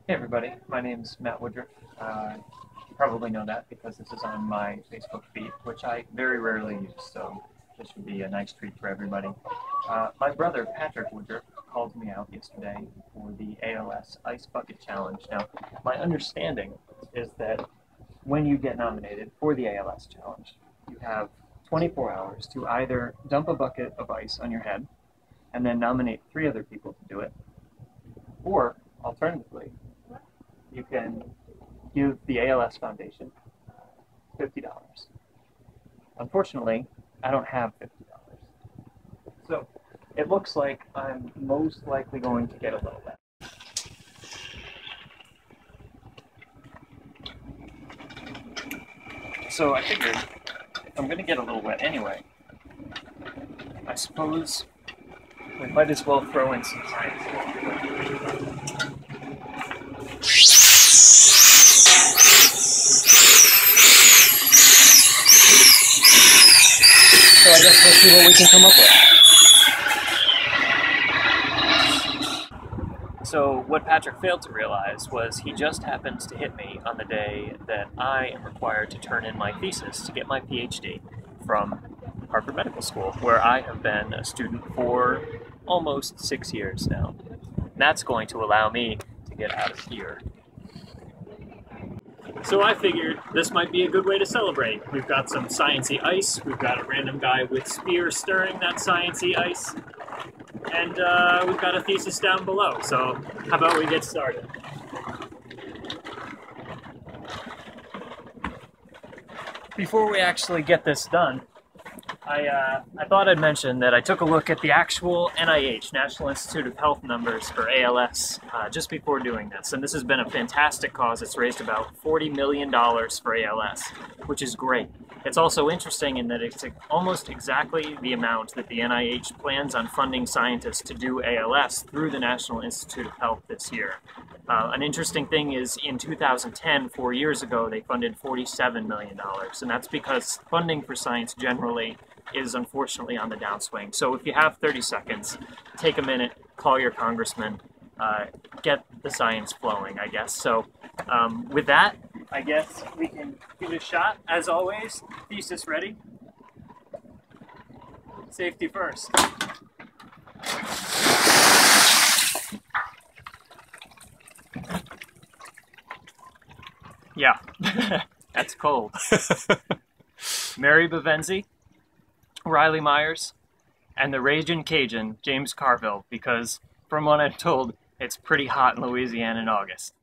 Hey everybody, my name's Matt Woodruff. You probably know that because this is on my Facebook feed, which I very rarely use, so this would be a nice treat for everybody. My brother, Patrick Woodruff, called me out yesterday for the ALS Ice Bucket Challenge. Now, my understanding is that when you get nominated for the ALS Challenge, you have 24 hours to either dump a bucket of ice on your head and then nominate 3 other people to do it, or alternatively, you can give the ALS Foundation $50. Unfortunately, I don't have $50. So it looks like I'm most likely going to get a little wet. So I figured if I'm going to get a little wet anyway, I suppose we might as well throw in some science. So I guess we'll see what we can come up with. So what Patrick failed to realize was he just happens to hit me on the day that I am required to turn in my thesis to get my PhD from Harvard Medical School, where I have been a student for almost 6 years now. And that's going to allow me to get out of here. So I figured this might be a good way to celebrate. We've got some science-y ice, we've got a random guy with spear stirring that science-y ice, and we've got a thesis down below. So how about we get started? Before we actually get this done, I thought I'd mention that I took a look at the actual NIH, National Institute of Health numbers for ALS just before doing this, and this has been a fantastic cause. It's raised about $40 million for ALS, which is great. It's also interesting in that it's almost exactly the amount that the NIH plans on funding scientists to do ALS through the National Institute of Health this year. An interesting thing is in 2010, 4 years ago, they funded $47 million, and that's because funding for science generally is unfortunately on the downswing. So if you have 30 seconds, take a minute, call your congressman, get the science flowing, I guess. So with that, I guess we can give it a shot. As always, thesis ready. Safety first. Yeah, that's cold. Mary Bavenzi, Riley Myers, and the Ragin' Cajun, James Carville, because from what I'm told, it's pretty hot in Louisiana in August.